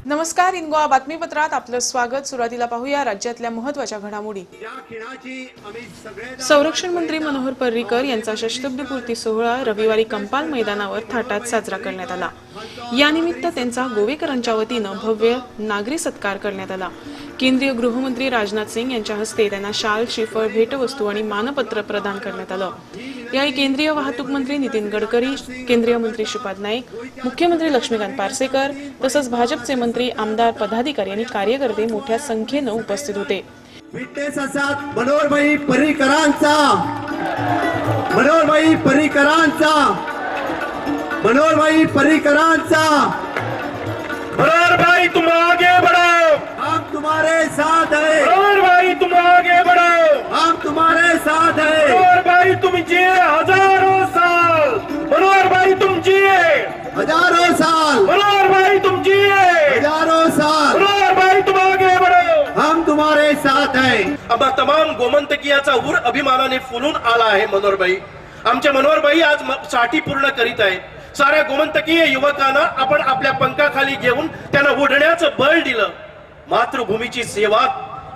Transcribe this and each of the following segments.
नमस्कार, इनगोआ बातमीपत्रात आपलं स्वागत। सुरुवातीला पाहूया राज्यातल्या महत्त्वाच्या घडामोडी। संरक्षण मंत्री मनोहर पर्रीकर यांचा शस्त्रपूर्ती सोहळा रविवारी कंपाल मैदानावर थाटात साजरा करण्यात आला। यानिमित्त त्यांचा गोवेकरांच्या वतीनं भव्य नागरी सत्कार करण्यात आला। केंद्रीय गृहमंत्री राजनाथ सिंग यांच्या हस्ते त्यांना शाल, श्रीफळ, भेटवस्तू आणि मानपत्र प्रदान करण्यात आलं। यावेळी केंद्रीय वाहतूक मंत्री नितीन गडकरी, केंद्रीय मंत्री श्रीपाद नाईक, मुख्यमंत्री लक्ष्मीकांत पार्सेकर तसंच भाजपचे मंत्री, आमदार, पदाधिकारी आणि कार्यकर्ते मोठ्या संख्येनं उपस्थित होते। विटनेस असतात मनोहरभाई पर्रीकरांचा, मनोहरभाई पर्रीकरांचा, मनोहरभाई पर्रीकरांचा। मनोहरभाई तुम आगे बढ़ो, हम तुम्हारे साथ हैं। मनोहरभाई तुम आगे बढ़ो, हम तुम्हारे साथ हैं। मनोहरभाई तुम जिए हजारों साल, मनोहरभाई तुम जिए हजारों साल, मनोहरभाई तुम जिए हजारों साल। मनोहरभाई तुम आगे बढ़ो, हम तुम्हारे साथ हैं। आम्हा तमाम गोमंतकीयाचा उर अभिमानाने फुलून आला आहे। मनोहरभाई, आमचे मनोहरभाई आज 60 पूर्ण करीत आहेत। साऱ्या गोमंतकीय युवकांना आपण आपल्या पंखाखाली घेऊन त्यांना उडण्याचं बळ दिलं। मातृभूमीची सेवा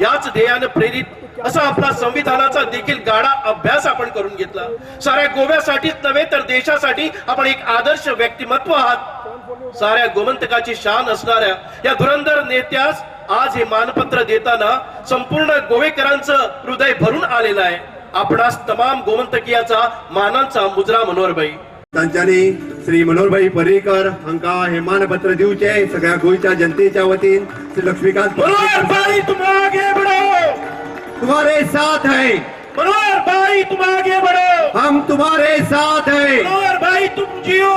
याच ध्येयाने प्रेरित असा आपला संविधानाचा देखील गाढा अभ्यास आपण करून घेतला। साऱ्या गोव्यासाठीच नव्हे तर देशासाठी आपण एक आदर्श व्यक्तिमत्व आहात। साऱ्या गोमंतकाची शान असणाऱ्या या धुरंधर नेत्यास आज हे मानपत्र देताना संपूर्ण गोवेकरांचं हृदय भरून आलेलं आहे। आपणास तमाम गोमंतकीयाचा मानांचा मुजरा मनोहरभाई। तांच्यानी श्री मनोहरभाई पर्रीकर हांका हे मानपत्र दिवचे सगळ्या गोयच्या जनतेच्या वतीन श्री लक्ष्मीकांत मनोहरभाई तुम आगे बढ़ो, तुम्हारे साथ हैं। मनोहरभाई तुम आगे बढ़ो, हम तुम्हारे साथ हैं। मनोहरभाई तुम जियो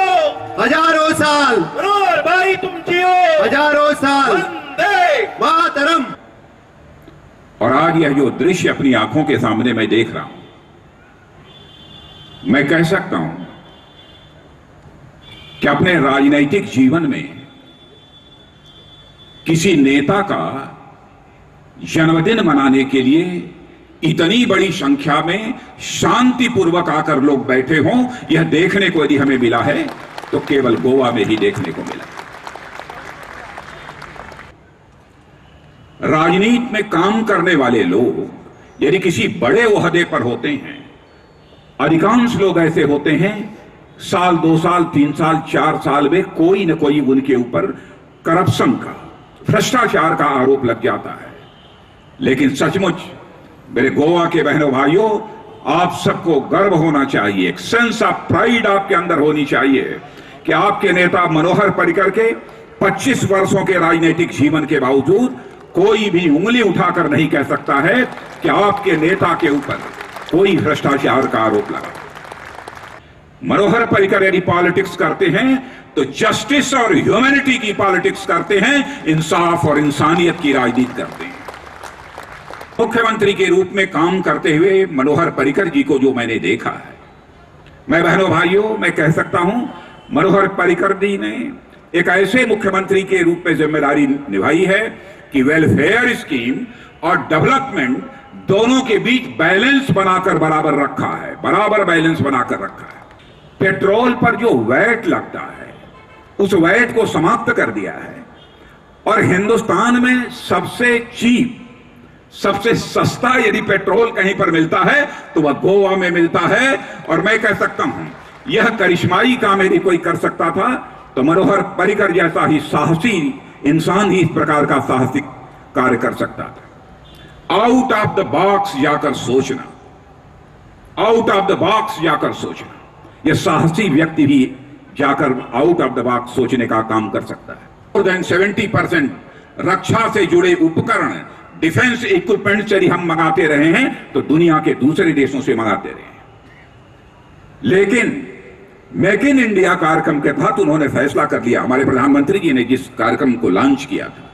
हजारों साल, मनोहरभाई तुम जियो हजारों साल। वंदे मातरम। और आज यह जो दृश्य अपनी आंखों के सामने मैं देख रहा हूं, मैं कह सकता हूं कि अपने राजनीतिक जीवन में किसी नेता का जन्मदिन मनाने के लिए इतनी बड़ी संख्या में शांतिपूर्वक आकर लोग बैठे हों, यह देखने को यदि हमें मिला है तो केवल गोवा में ही देखने को मिला। राजनीति में काम करने वाले लोग यदि किसी बड़े ओहदे पर होते हैं, अधिकांश लोग ऐसे होते हैं साल, 2 साल, 3 साल, 4 साल में कोई न कोई उनके ऊपर करप्शन का, भ्रष्टाचार का आरोप लग जाता है। लेकिन सचमुच मेरे गोवा के बहनों भाइयों, आप सबको गर्व होना चाहिए, एक सेंस ऑफ प्राइड आपके अंदर होनी चाहिए कि आपके नेता मनोहर पर्रीकर के 25 वर्षों के राजनीतिक जीवन के बावजूद कोई भी उंगली उठाकर नहीं कह सकता है कि आपके नेता के ऊपर कोई भ्रष्टाचार का आरोप लगा। मनोहर पर्रीकर यदि पॉलिटिक्स करते हैं तो जस्टिस और ह्यूमैनिटी की पॉलिटिक्स करते हैं, इंसाफ और इंसानियत की राजनीति करते हैं। मुख्यमंत्री के रूप में काम करते हुए मनोहर पर्रीकर जी को जो मैंने देखा है, मैं बहनों भाइयों मैं कह सकता हूं मनोहर पर्रीकर जी ने एक ऐसे मुख्यमंत्री के रूप में जिम्मेदारी निभाई है कि वेलफेयर स्कीम और डेवलपमेंट दोनों के बीच बैलेंस बनाकर बराबर रखा है, बराबर बैलेंस बनाकर रखा है। पेट्रोल पर जो वैट लगता है उस वैट को समाप्त कर दिया है और हिंदुस्तान में सबसे चीप, सबसे सस्ता यदि पेट्रोल कहीं पर मिलता है तो वह गोवा में मिलता है। और मैं कह सकता हूं यह करिश्माई काम यदि कोई कर सकता था तो मनोहर पर्रीकर जैसा ही साहसी इंसान ही इस प्रकार का साहसिक कार्य कर सकता था। आउट ऑफ द बॉक्स जाकर सोचना, आउट ऑफ द बॉक्स जाकर सोचना, यह साहसी व्यक्ति भी जाकर आउट ऑफ द बॉक्स सोचने का काम कर सकता है। मोर देन 70% रक्षा से जुड़े उपकरण, डिफेंस इक्विपमेंट यदि हम मंगाते रहे हैं तो दुनिया के दूसरे देशों से मंगाते रहे हैं। लेकिन मेक इन इंडिया कार्यक्रम के तहत उन्होंने फैसला कर लिया, हमारे प्रधानमंत्री जी ने जिस कार्यक्रम को लॉन्च किया था,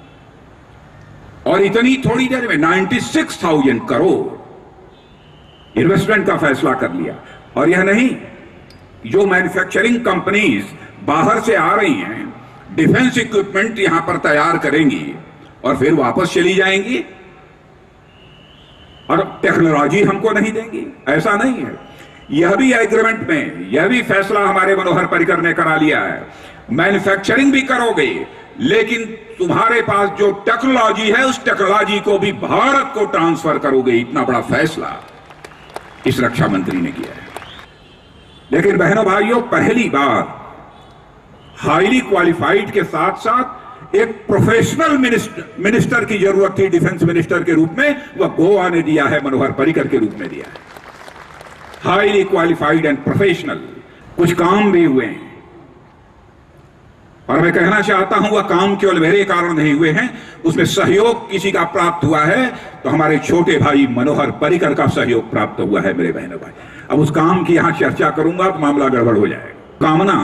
और इतनी थोड़ी देर में 96,000 करोड़ इन्वेस्टमेंट का फैसला कर लिया। और यह नहीं, जो मैन्युफैक्चरिंग कंपनीज बाहर से आ रही हैं, डिफेंस इक्विपमेंट यहां पर तैयार करेंगी और फिर वापस चली जाएंगी और टेक्नोलॉजी हमको नहीं देंगी, ऐसा नहीं है। यह भी एग्रीमेंट में, यह भी फैसला हमारे मनोहर पर्रीकर ने करा लिया है। मैन्युफैक्चरिंग भी करोगे, लेकिन तुम्हारे पास जो टेक्नोलॉजी है उस टेक्नोलॉजी को भी भारत को ट्रांसफर करोगे, इतना बड़ा फैसला इस रक्षा मंत्री ने किया है। लेकिन बहनों भाइयों, पहली बार हाईली क्वालिफाइड के साथ साथ एक प्रोफेशनल मिनिस्टर की जरूरत थी डिफेंस मिनिस्टर के रूप में, वह गोवा ने दिया है, मनोहर पर्रिकर के रूप में दिया है। Highly qualified end professional. कुछ काम भी हुए हैं और मैं कहना चाहता हूं वह काम केवल मेरे कारण नहीं हुए हैं, उसमें सहयोग किसी का प्राप्त हुआ है तो हमारे छोटे भाई मनोहर पर्रिकर का सहयोग प्राप्त हुआ है। मेरे बहनों भाई, अब उस काम की यहां चर्चा करूंगा तो मामला गड़बड़ हो जाएगा। कामना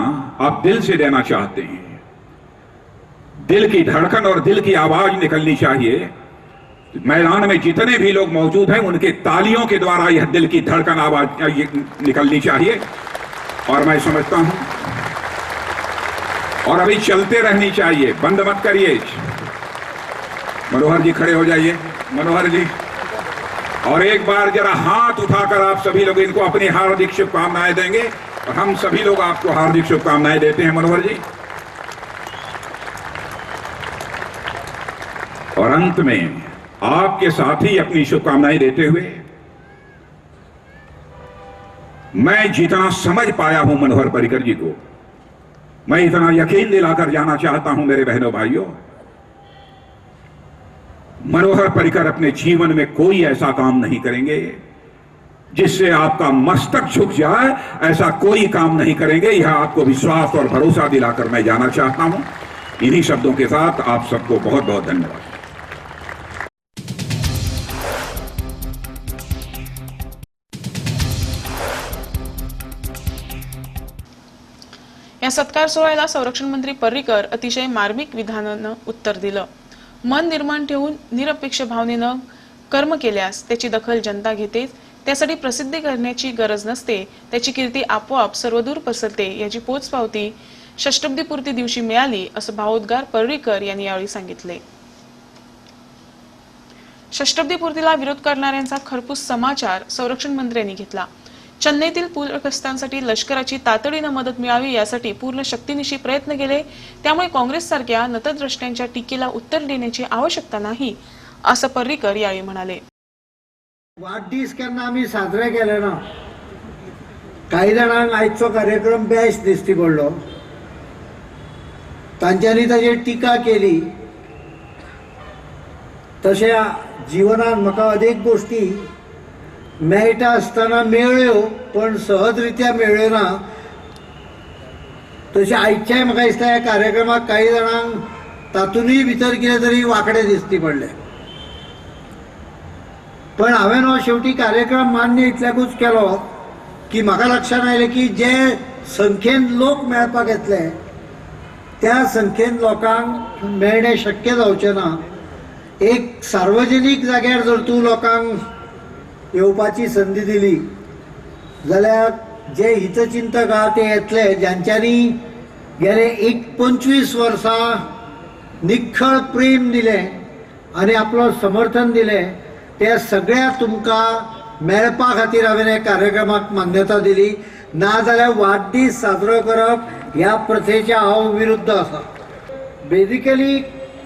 आप दिल से देना चाहते हैं, दिल की धड़कन और दिल की आवाज निकलनी चाहिए। मैदान में जितने भी लोग मौजूद हैं उनके तालियों के द्वारा यह दिल की धड़कन आवाज निकलनी चाहिए और मैं समझता हूं और अभी चलते रहनी चाहिए, बंद मत करिए। मनोहर जी खड़े हो जाइए, मनोहर जी, और एक बार जरा हाथ उठाकर आप सभी लोग इनको अपनी हार्दिक शुभकामनाएं देंगे और हम सभी लोग आपको हार्दिक शुभकामनाएं देते हैं मनोहर जी। और अंत में आपके साथ ही अपनी शुभकामनाएं देते हुए मैं जितना समझ पाया हूं मनोहर पर्रिकर जी को, मैं इतना यकीन दिलाकर जाना चाहता हूं मेरे बहनों भाइयों, मनोहर पर्रिकर अपने जीवन में कोई ऐसा काम नहीं करेंगे जिससे आपका मस्तक झुक जाए, ऐसा कोई काम नहीं करेंगे। यह आपको विश्वास और भरोसा दिलाकर मैं जाना चाहता हूं। इन्हीं शब्दों के साथ आप सबको बहुत बहुत धन्यवाद। या सत्कार सोहळ्याला संरक्षण मंत्री पर्रिकर अतिशय मार्मिक विधानानं उत्तर दिलं। मन निर्माण ठेवून निरपेक्ष भावनेनं कर्म केल्यास त्याची दखल जनता घेते, त्यासाठी प्रसिद्धी करण्याची गरज नसते, त्याची कीर्ती आपोआप सर्वदूर पसरते, याची पोचपावती षष्टब्दीपूर्ती दिवशी मिळाली, असं भावोद्गार पर्रिकर यांनी यावेळी सांगितले। षष्टब्दीपूर्तीला विरोध करणाऱ्यांचा खरपूस समाचार संरक्षण मंत्र्यांनी घेतला। चेन्नईतील पूरग्रस्तांसाठी लष्कराची तातडीनं मदत मिळावी यासाठी पूर्ण शक्तीनिशी प्रयत्न केले, त्यामुळे काँग्रेससारख्या नतद्रष्ट्यांच्या टीकेला उत्तर देण्याची आवश्यकता नाही, असं पर्रिकर यावेळी म्हणाले। वाढदिवस केन्ना आमी साजरे केले ना, काही जाणांक आयचो कार्यक्रम बेस्ट दिसती पडलो, तांच्यांनी ताजेर टिका केली। तशें जिवनात म्हाका अनेक गोष्टी मेळटा आसतना मेळ्ळ्यो पण सहजरित्या मेळ्ळ्यो ना। तशें आयच्याय म्हाका दिसता ह्या कार्यक्रमाक काही जाणांक तातूंतय भितर कितें तरी वांकडे दिसती पडले, पण हांवें हो शेवटी कार्यक्रम मान्य इतल्याकूच केलो की म्हाका लक्षांत आयलें की जे संख्येन लोक मेळपाक येतले त्या संख्येन लोकांक मेळणें शक्य जावचें ना। एक सार्वजनीक जाग्यार जर तूं लोकांक येवपाची संदी दिली जाल्यार जे हितचिंतक आहा ते येतले, ज्यांच्यांनी गेले 25 वर्सां निखळ प्रेम दिलें आनी आपलो समर्थन दिलें, त्या सगळ्या तुमकां मेळपा खातीर हांवें ह्या कार्यक्रमाक मान्यता दिली। नाजाल्यार वाडदीस साजरो करप ह्या प्रथेच्या हांव विरुद्ध आसा। बेजिकली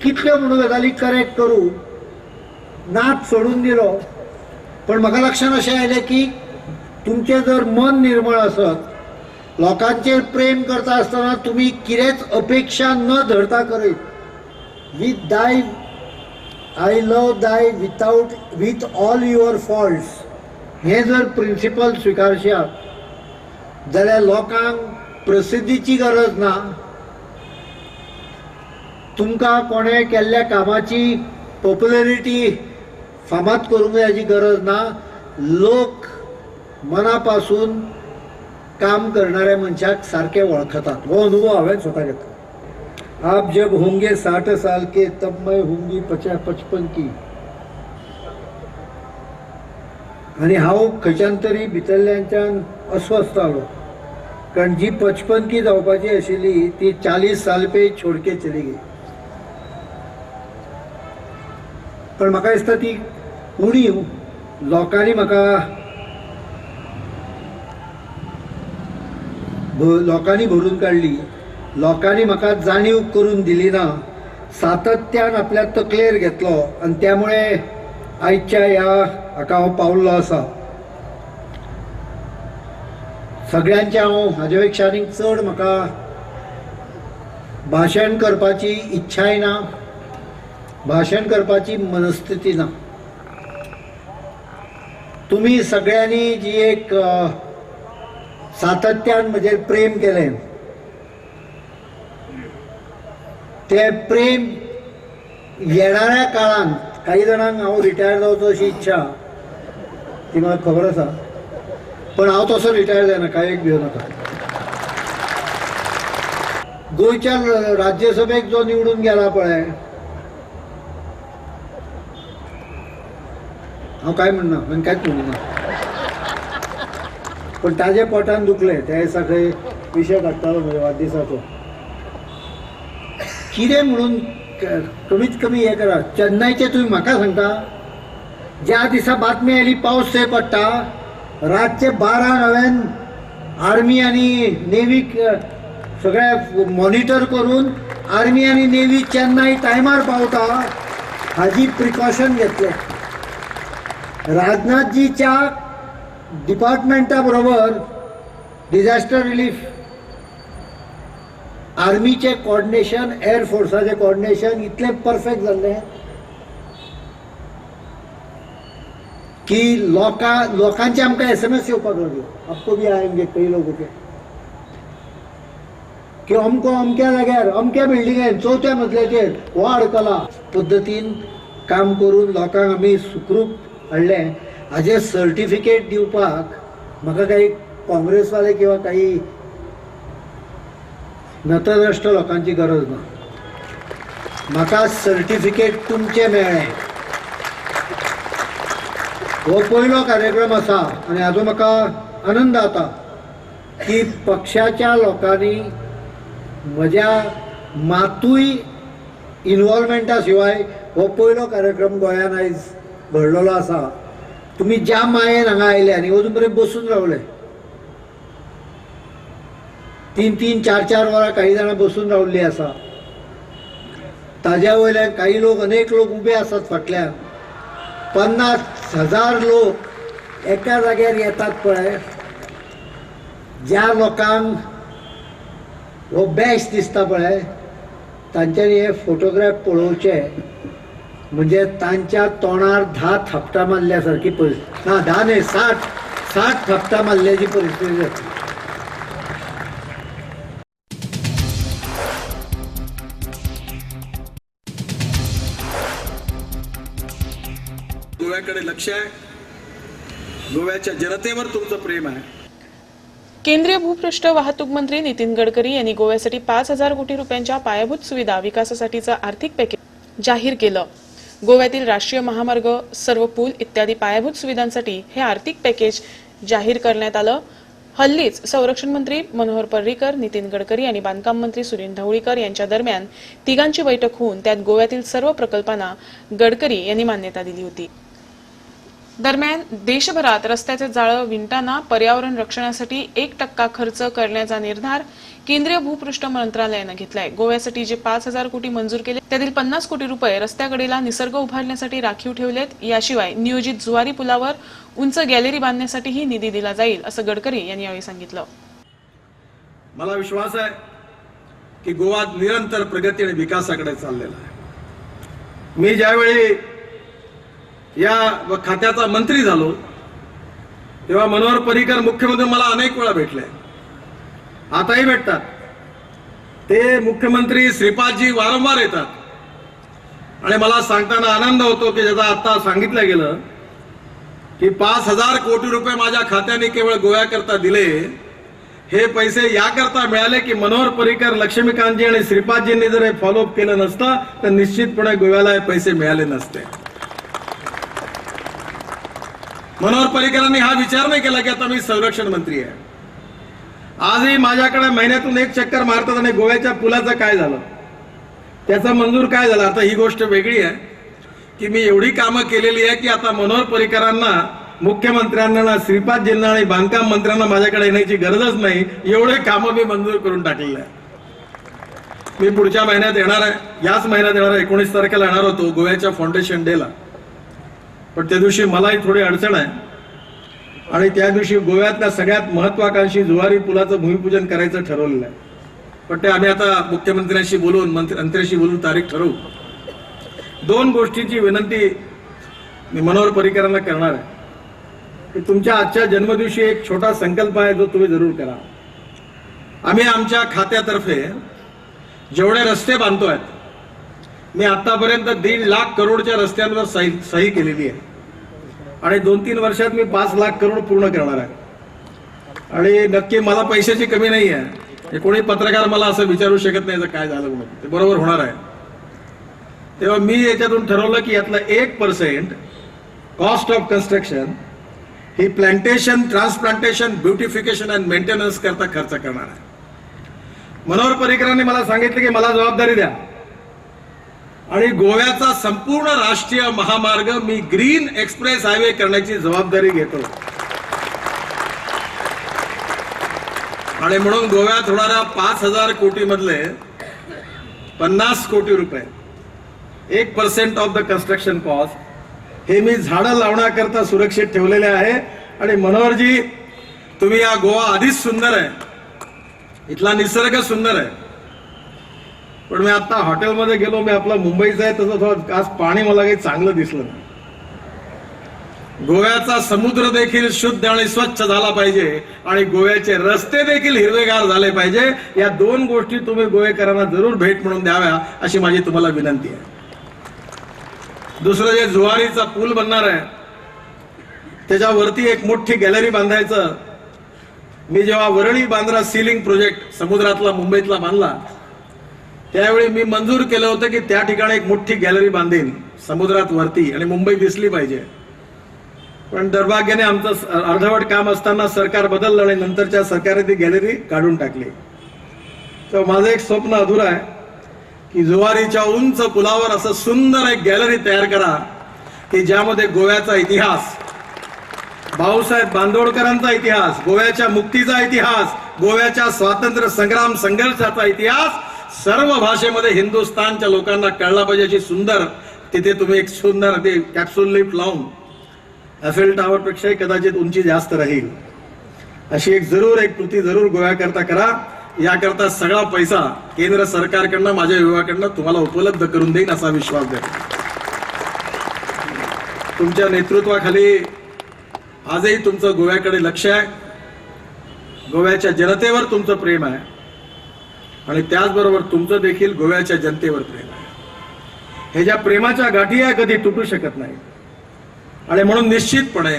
कितल्यो म्हणून गजाली करेक्ट करूं, नाच सोडून दिलो, पण म्हाका लक्षांत अशें आयलें की तुमचें जर मन निर्मळ आसत, लोकांचेर प्रेम करता आसतना तुमी कितेंच अपेक्षा न धरता करीत, विथ दाय आय लव दाय विथ ऑल युअर फॉल्ट्स, हें जर प्रिंसिपल स्विकारश्यात जाल्यार लोकांक प्रसिद्धीची गरज ना, तुमकां कोणें केल्ल्या कामाची पॉप्युलरिटी फामाद करूंक जायची गरज ना। लोक मनापासून काम करणाऱ्या मनशाक सारके वळखतात। वो अनुभव हांवें स्वता घेतला। आप जब होंगे 60 साल के तब मैं होंगी 55 की। आनी हांव खंयच्यान तरी भितरल्यांच्यान अस्वस्थ जालो, कारण जी 55 की जावपाची आशिल्ली ती 40 साल पे छोड़ के चली गई। पण म्हाका दिसता ती उणीव लोकांनी भरून काडली, लोकांनी म्हाका जाणीव करून दिली ना सातत्यान आपल्या तकलेर घेतलो आणि त्यामुळे आजच्या ह्या हाका हांव पावल्लो आसा. सगळ्यांचे हांव हाजे पेक्षा आनीक चड म्हाका भाशण करपाची इच्छाय ना, भाशण करपाची मनस्थिती ना. तुम्ही सगळ्यांनी जी एक सातत्यान म्हजेर प्रेम केलें, ते प्रेम येणाऱ्या काळात काही जाणांक हांव रिटायर जावचो अशी इच्छा ती म्हाका खबर आसा, पण हांव तसो रिटायर जायना, कांय भिवू नाका. गोंयच्या राज्यसभेक जो निवडून गेला पळय, हांव काय म्हणना, हांवें कांयच म्हणना, पण ताजे पोटान दुखले त्या दिसा खंय विशय काडटालो म्हज्या वाडदिसाचो. कितें म्हणून कमीत कमी हे करा. चेन्नयचे तुम्ही म्हाका सांगता, ज्या दिसा बातमी आयली पावस थंय पडटा, रातचे 12 हांवें आर्मी आनी नेवीक सगळे मॉनिटर करून आर्मी आनी नेवी चेन्नई टायमार पावता हाजी प्रिकॉशन घेतले. राजनाथजीच्या डिपार्टमेंटा बरोबर डिझास्टर रिलीफ आर्मीचे कोऑर्डिनेशन, एअर फोर्साचे कोऑर्डिनेशन इतले परफेक्ट जाल्ले की लोकांचे आमकां SMS येवपाक लागले, आपको भी आएंगे कई लोगों के, की अमको अमक्या जाग्यार अमक्या बिल्डिंगेन 4थ्या मजल्याचेर हो अडकला. पद्दतीन काम करून लोकांक आमी सुखरूप हाडले. हाजे सर्टिफिकेट दिवपाक म्हाका काही काँग्रेसवाले किंवा काही नतद्रष्ट लोकांची गरज ना. म्हाका सर्टिफिकेट तुमचे मेळ्ळे. हो पयलो कार्यक्रम आसा आनी हाजो म्हाका आनंद जाता की पक्षाच्या लोकांनी म्हज्या मातूय इन्वॉल्वमेंटा शिवाय हो पयलो कार्यक्रम गोंयान आयज घडलेलो आसा. तुमी ज्या मायेन हांगा आयले आनी अजून पर्यंत बसून रावले, 3-3, 4-4 वरां काही जाणां बसून रावल्लीं आसा. ताज्या वयल्यान काही लोक, अनेक लोक उबे आसात फाटल्यान. 50,000 लोक एका जाग्यार येतात पळय. ज्या लोकांक हो बेस्ट दिसता पळय, तांच्यांनी हे फोटोग्राफ पळोवचे म्हणजे तांच्या तोंडार 10 थापटां मारल्या सारकी परिस्थिती. ना 10 न्हय, 60 थापटां मारल्याची परिस्थिती जाता. गोव्याकडे लक्ष आहे, गोव्याच्या जनतेवर तुमचं प्रेम आहे. केंद्रीय भूपृष्ठ वाहतूक मंत्री नितीन गडकरी यांनी गोव्यासाठी 5,000 कोटी रुपयांच्या पायाभूत सुविधा विकासासाठीचं आर्थिक पॅकेज जाहीर केलं. गोव्यातील राष्ट्रीय महामार्ग, सर्व पूल इत्यादी पायाभूत सुविधांसाठी हे आर्थिक पॅकेज जाहीर करण्यात आलं. हल्लीच संरक्षण मंत्री मनोहर पर्रीकर, नितीन गडकरी आणि बांधकाम मंत्री सुनील ढवळीकर यांच्या दरम्यान तिघांची बैठक होऊन त्यात गोव्यातील सर्व प्रकल्पांना गडकरी यांनी मान्यता दिली होती. दरम्यान देशभरात रस्त्याचे जाळं विणताना पर्यावरण रक्षणासाठी 1% खर्च करण्याचा निर्धार केंद्रीय भूपृष्ठ मंत्रालयानं घेतलाय. गोव्यासाठी जे 5,000 कोटी मंजूर केले त्यातील 50 कोटी रुपये रस्त्याकडेला निसर्ग उभारण्यासाठी राखीव ठेवलेत. याशिवाय नियोजित जुवारी पुलावर उंच गॅलरी बांधण्यासाठीही निधी दिला जाईल असं गडकरी यांनी यावेळी सांगितलं. मला विश्वास आहे की गोवा निरंतर प्रगती आणि विकासाकडे चाललेला आहे. मी ज्यावेळी या खात्याचा मंत्री झालो तेव्हा मनोहर पर्रीकर मुख्यमंत्री मला अनेक वेळा भेटले, आताही भेटतात. ते मुख्यमंत्री श्रीपादजी वारंवार येतात आणि मला सांगताना आनंद होतो की ज्याचा आता सांगितलं गेलं की 5,000 कोटी रुपये माझ्या खात्याने केवळ गोव्याकरता दिले. हे पैसे याकरता मिळाले की मनोहर पर्रीकर, लक्ष्मीकांतजी आणि श्रीपादजींनी जर हे फॉलोअप केलं नसतं तर निश्चितपणे गोव्याला हे पैसे मिळाले नसते. मनोहर पर्रीकरांनी हा विचार नाही केला की आता मी संरक्षण मंत्री आहे. आजही माझ्याकडे महिन्यातून एक चक्कर मारतात आणि गोव्याच्या पुलाचं काय झालं, त्याचा मंजूर काय झाला. आता ही गोष्ट वेगळी आहे की मी एवढी कामं केलेली आहे की आता मनोहर पर्रीकरांना, मुख्यमंत्र्यांना, श्रीपादजींना आणि बांधकाम मंत्र्यांना माझ्याकडे येण्याची गरजच नाही. एवढे कामं मी मंजूर करून टाकलेले आहे. मी पुढच्या महिन्यात येणार आहे, याच महिन्यात येणार आहे, 19 तारखेला येणार होतो गोव्याच्या फाउंडेशन डेला. पण त्या दिवशी मलाही थोडी अडचण आहे आणि त्या दिवशी गोव्यातल्या सगळ्यात महत्वाकांक्षी जुवारी पुलाचं भूमिपूजन करायचं ठरवलेलं आहे. पण ते आम्ही आता मुख्यमंत्र्यांशी बोलून मंत्र्यांशी बोलून तारीख ठरवू. 2 गोष्टीची विनंती मी मनोहर पर्रीकरांना करणार आहे की तुमच्या आजच्या जन्मदिवशी एक छोटा संकल्प आहे जो तुम्ही जरूर करा. आम्ही आमच्या खात्यातर्फे जेवढे रस्ते बांधतोय, मी आतापर्यंत 1.5 लाख करोडच्या रस्त्यांवर सही केलेली आहे आणि 2-3 वर्षात मी 5 लाख करोड पूर्ण करणार आहे. आणि नक्की मला पैशाची कमी नाही आहे. कोणी पत्रकार मला असं विचारू शकत नाही काय झालं म्हणून, ते बरोबर होणार आहे. तेव्हा मी याच्यातून ठरवलं की यातलं 1% cost of construction he plantation, transplantation, beautification and maintenance करता खर्च करणार आहे. मनोहर पर्रीकरांनी मला सांगितलं की मला जबाबदारी द्या आणि गोव्याचा संपूर्ण राष्ट्रीय महामार्ग मी ग्रीन एक्सप्रेस हायवे करण्याची जबाबदारी घेतो. आणि म्हणून गोव्यात होणाऱ्या 5,000 कोटी मधले 50 कोटी रुपये, 1% ऑफ द कन्स्ट्रक्शन कॉस्ट, हे मी झाडं लावण्याकरता सुरक्षित ठेवलेले आहे. आणि मनोहरजी, तुम्ही या गोवा आधीच सुंदर आहे, इथला निसर्ग सुंदर आहे, पण मी आता हॉटेलमध्ये गेलो, मी आपला मुंबईचा आहे, तसं थोडं आज पाणी मला काही चांगलं दिसलं नाही. गोव्याचा समुद्र देखील शुद्ध आणि स्वच्छ झाला पाहिजे आणि गोव्याचे रस्ते देखील हिरवेगार झाले पाहिजे. या 2 गोष्टी तुम्ही गोवेकरांना जरूर भेट म्हणून द्याव्या अशी माझी तुम्हाला विनंती आहे. दुसरं जे जुवारीचा पूल बनणार आहे त्याच्यावरती एक मोठी गॅलरी बांधायचं. मी जेव्हा वरळी बांद्रा सीलिंग प्रोजेक्ट समुद्रातला मुंबईतला बांधला त्यावेळी मी मंजूर केलं होतं की त्या ठिकाणी एक मोठी गॅलरी बांधेन समुद्रात वरती आणि मुंबई दिसली पाहिजे. पण दुर्भाग्याने आमचं अर्धवट काम असताना सरकार बदललं आणि नंतरच्या सरकारने ती गॅलरी काढून टाकली. तर माझं एक स्वप्न अधुरं आहे की जुवारीच्या उंच पुलावर असं सुंदर एक गॅलरी तयार करा की ज्यामध्ये गोव्याचा इतिहास, भाऊसाहेब बांदोडकरांचा इतिहास, गोव्याच्या मुक्तीचा इतिहास, गोव्याच्या स्वातंत्र्य संग्राम संघर्षाचा इतिहास सर्व भाषेमध्ये हिंदुस्थानच्या लोकांना कळला पाहिजे अशी सुंदर तिथे तुम्ही एक सुंदर ते कॅप्सूल लिफ्ट लावून, एफेल टॉवर पेक्षाही कदाचित उंची जास्त राहील अशी एक कृती जरूर गोव्याकरता करा. याकरता सगळा पैसा केंद्र सरकारकडनं, माझ्या विभागाकडनं तुम्हाला उपलब्ध करून देईन असा विश्वास द्या. तुमच्या नेतृत्वाखाली आजही तुमचं गोव्याकडे लक्ष आहे, गोव्याच्या जनतेवर तुमचं प्रेम आहे आणि त्याचबरोबर तुमचं देखील गोव्याच्या जनतेवर प्रेम आहे. हे ज्या प्रेमाच्या गाठी आहे कधी तुटू शकत नाही. आणि म्हणून निश्चितपणे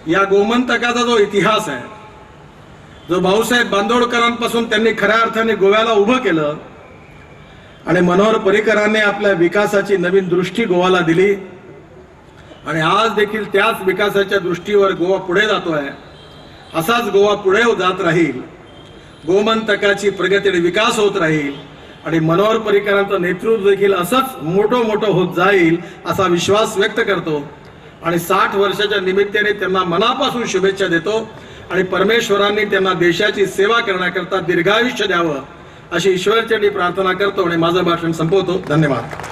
या गोमंतकाचा जो इतिहास आहे, जो भाऊसाहेब बांदोडकरांपासून त्यांनी खऱ्या अर्थाने गोव्याला उभं केलं आणि मनोहर पर्रीकरांनी आपल्या विकासाची नवीन दृष्टी गोव्याला दिली आणि आज देखील त्याच विकासाच्या दृष्टीवर गोवा पुढे जातोय. असाच गोवा पुढे जात राहील, गोमंतकाची प्रगती आणि विकास होत राहील आणि मनोहर पर्रीकरांचं नेतृत्व देखील असंच मोठं होत जाईल असा विश्वास व्यक्त करतो. आणि 60 वर्षाच्या निमित्ताने त्यांना मनापासून शुभेच्छा देतो आणि परमेश्वरांनी त्यांना देशाची सेवा करण्याकरता दीर्घायुष्य द्यावं अशी ईश्वरचरणी प्रार्थना करतो आणि माझं भाषण संपवतो. धन्यवाद.